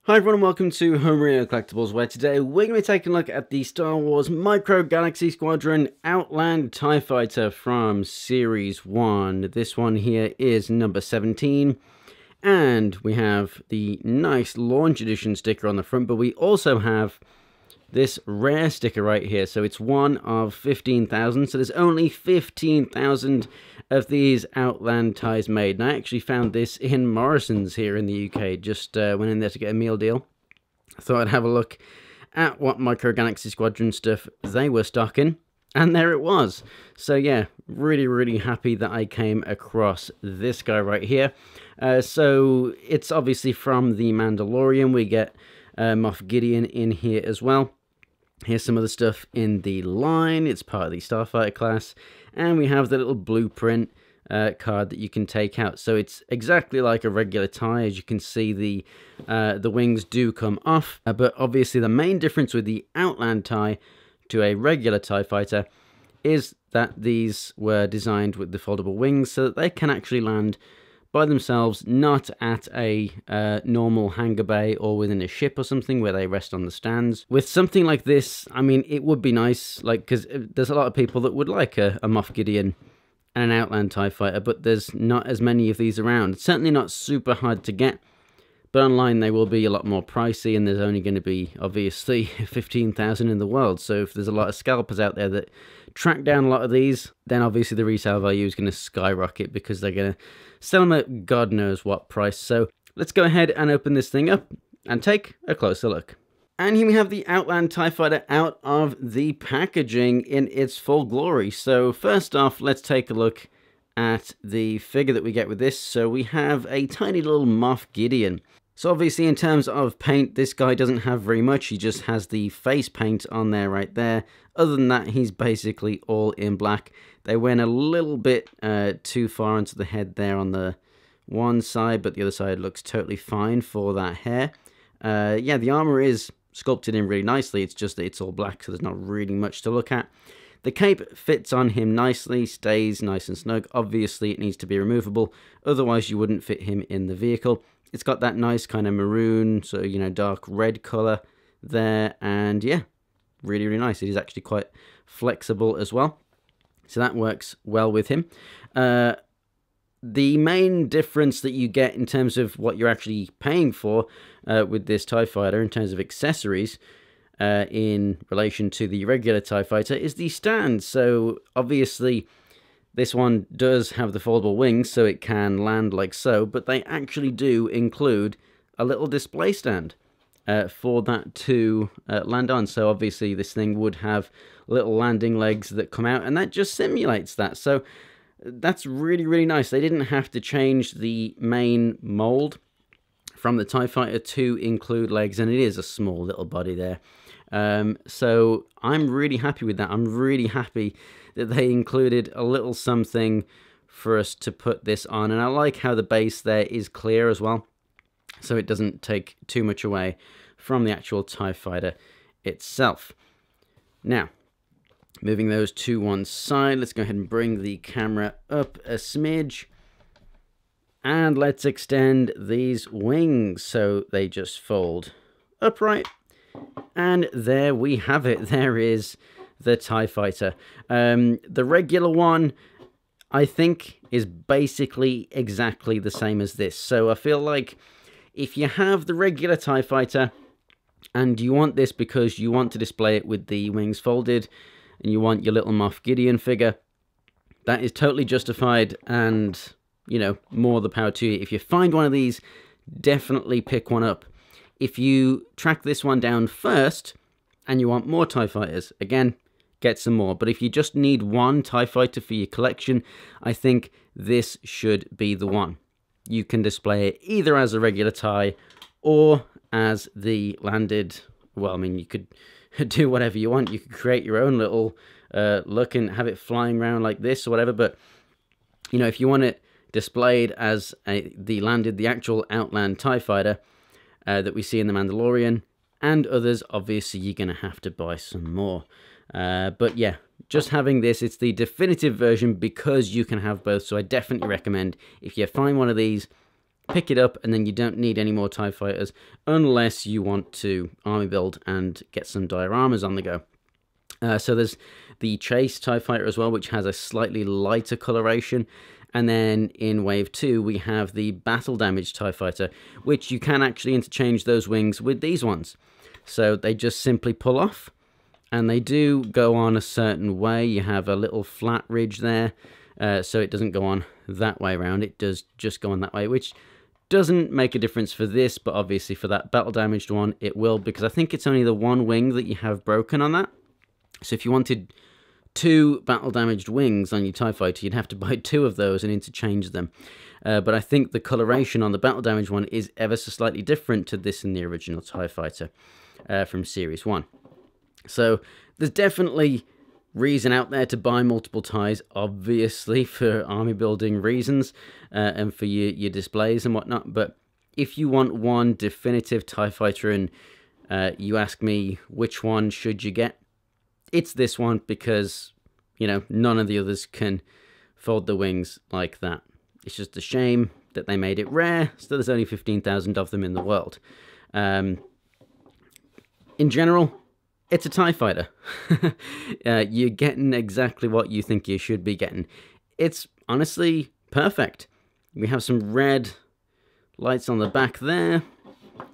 Hi everyone and welcome to Homerino Collectibles, where today we're going to be taking a look at the Star Wars Micro Galaxy Squadron Outland TIE Fighter from Series 1. This one here is number 17, and we have the nice Launch Edition sticker on the front, but we also have this rare sticker right here. So it's one of 15,000, so there's only 15,000 of these Outland ties made. And I actually found this in Morrison's here in the UK, just went in there to get a meal deal. I thought I'd have a look at what Micro Galaxy Squadron stuff they were stocking, and there it was. So yeah, really happy that I came across this guy right here. So it's obviously from the Mandalorian. We get Moff Gideon in here as well. Here's some of the stuff in the line. It's part of the Starfighter class. And we have the little blueprint card that you can take out. So it's exactly like a regular tie. As you can see, the wings do come off. But obviously the main difference with the Outland tie to a regular TIE fighter is that these were designed with the foldable wings so that they can actually land by themselves, not at a normal hangar bay or within a ship or something where they rest on the stands. With something like this, I mean, it would be nice, like, because there's a lot of people that would like a Moff Gideon and an Outland TIE Fighter, but there's not as many of these around. It's certainly not super hard to get, but online they will be a lot more pricey, and there's only going to be, obviously, 15,000 in the world. So if there's a lot of scalpers out there that track down a lot of these, then obviously the resale value is going to skyrocket because they're going to sell them at God knows what price. So let's go ahead and open this thing up and take a closer look. And here we have the Outland TIE Fighter out of the packaging in its full glory. So first off, let's take a look at the figure that we get with this. So we have a tiny little Moff Gideon. So obviously in terms of paint, this guy doesn't have very much. He just has the face paint on there right there. Other than that, he's basically all in black. They went a little bit too far into the head there on the one side, but the other side looks totally fine for that hair. Yeah, the armor is sculpted in really nicely. It's just that it's all black, so there's not really much to look at. The cape fits on him nicely, stays nice and snug. Obviously, it needs to be removable. Otherwise, you wouldn't fit him in the vehicle. It's got that nice kind of maroon, so, you know, dark red color there. And yeah, really nice. It is actually quite flexible as well. So that works well with him. The main difference that you get in terms of what you're actually paying for with this TIE Fighter in terms of accessories in relation to the regular TIE Fighter is the stand. So obviously this one does have the foldable wings, so it can land like so, but they actually do include a little display stand for that to land on. So obviously this thing would have little landing legs that come out, and that just simulates that. So that's really nice. They didn't have to change the main mold from the TIE Fighter to include legs, and it is a small little body there. So I'm really happy with that. I'm really happy that they included a little something for us to put this on. And I like how the base there is clear as well, so it doesn't take too much away from the actual TIE Fighter itself. Now, moving those to one side, let's go ahead and bring the camera up a smidge. And let's extend these wings so they just fold upright. And there we have it. There is the TIE Fighter. The regular one, I think, is basically exactly the same as this. So I feel like if you have the regular TIE Fighter and you want this because you want to display it with the wings folded and you want your little Moff Gideon figure, that is totally justified, and, you know, more the power to you. If you find one of these, definitely pick one up. If you track this one down first and you want more TIE Fighters, again, get some more. But if you just need one TIE Fighter for your collection, I think this should be the one. You can display it either as a regular TIE or as the landed, well, I mean, you could do whatever you want. You could create your own little look and have it flying around like this or whatever. But, you know, if you want it displayed as the actual Outland TIE Fighter that we see in the Mandalorian and others, obviously you're going to have to buy some more. But yeah, just having this, it's the definitive version because you can have both. So I definitely recommend, if you find one of these, pick it up, and then you don't need any more TIE fighters unless you want to army build and get some dioramas on the go. So there's the Chase TIE Fighter as well, which has a slightly lighter coloration. And then in Wave 2, we have the Battle Damage TIE Fighter, which you can actually interchange those wings with these ones. So they just simply pull off, and they do go on a certain way. You have a little flat ridge there, so it doesn't go on that way around. It does just go on that way, which doesn't make a difference for this, but obviously for that Battle Damaged one, it will, because I think it's only the one wing that you have broken on that. So if you wanted 2 battle damaged wings on your TIE Fighter, you'd have to buy 2 of those and interchange them. But I think the coloration on the battle damaged one is ever so slightly different to this in the original TIE Fighter from Series 1. So there's definitely reason out there to buy multiple TIEs, obviously for army building reasons and for your displays and whatnot. But if you want one definitive TIE Fighter and you ask me which one should you get, it's this one, because, you know, none of the others can fold the wings like that. It's just a shame that they made it rare, so there's only 15,000 of them in the world. In general, it's a TIE Fighter. You're getting exactly what you think you should be getting. It's honestly perfect. We have some red lights on the back there,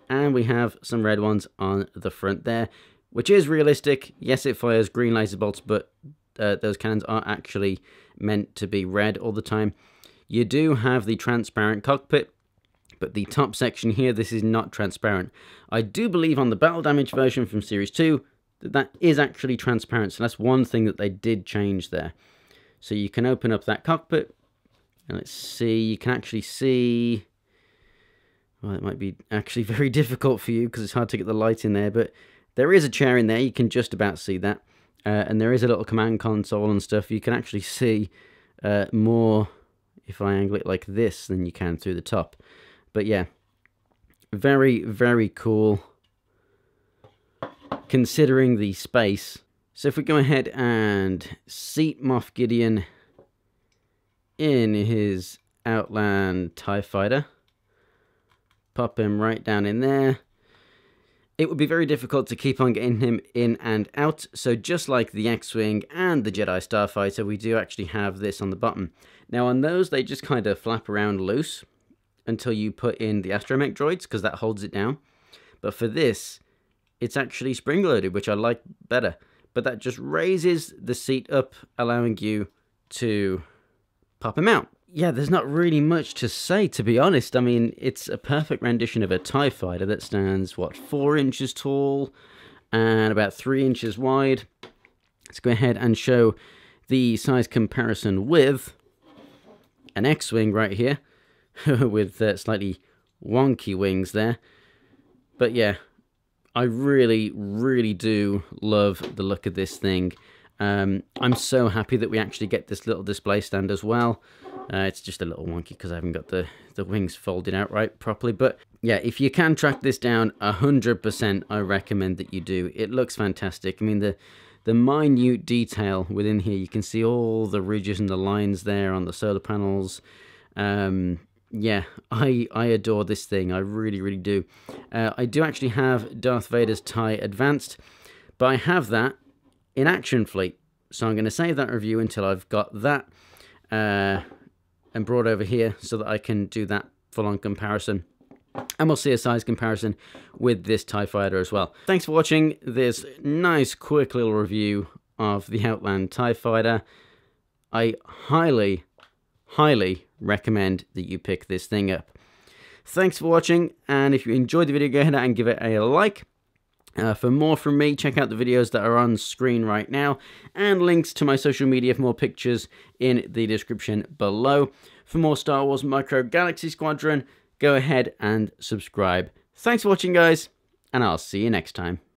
and we have some red ones on the front there, which is realistic. Yes, it fires green laser bolts, but those cannons are actually meant to be red all the time. You do have the transparent cockpit, but the top section here, this is not transparent. I do believe on the battle damage version from Series 2, that is actually transparent, so that's one thing that they did change there. So you can open up that cockpit, and let's see, you can actually see... Well, it might be actually very difficult for you, because it's hard to get the light in there, but there is a chair in there, you can just about see that. And there is a little command console and stuff. You can actually see more if I angle it like this than you can through the top. But yeah, very, very cool considering the space. So if we go ahead and seat Moff Gideon in his Outland TIE Fighter, pop him right down in there. It would be very difficult to keep on getting him in and out, so just like the X-Wing and the Jedi Starfighter, we do actually have this on the bottom. Now on those, they just kind of flap around loose until you put in the astromech droids, because that holds it down. But for this, it's actually spring-loaded, which I like better. But that just raises the seat up, allowing you to pop him out. Yeah, there's not really much to say, to be honest. I mean, it's a perfect rendition of a TIE Fighter that stands, what, 4 inches tall and about 3 inches wide. Let's go ahead and show the size comparison with an X-Wing right here, with slightly wonky wings there. But yeah, I really, really do love the look of this thing. I'm so happy that we actually get this little display stand as well. It's just a little wonky because I haven't got the wings folded out right properly. But yeah, if you can track this down, 100% I recommend that you do. It looks fantastic. I mean, the minute detail within here, you can see all the ridges and the lines there on the solar panels. Yeah, I adore this thing. I really, really do. I do actually have Darth Vader's TIE Advanced, but I have that in Action Fleet. So I'm going to save that review until I've got that and brought over here so that I can do that full-on comparison. And we'll see a size comparison with this TIE Fighter as well. Thanks for watching this nice, quick little review of the Outland TIE Fighter. I highly, highly recommend that you pick this thing up. Thanks for watching, and if you enjoyed the video, go ahead and give it a like. For more from me, check out the videos that are on screen right now, and links to my social media for more pictures in the description below. For more Star Wars Micro Galaxy Squadron, go ahead and subscribe. Thanks for watching, guys, and I'll see you next time.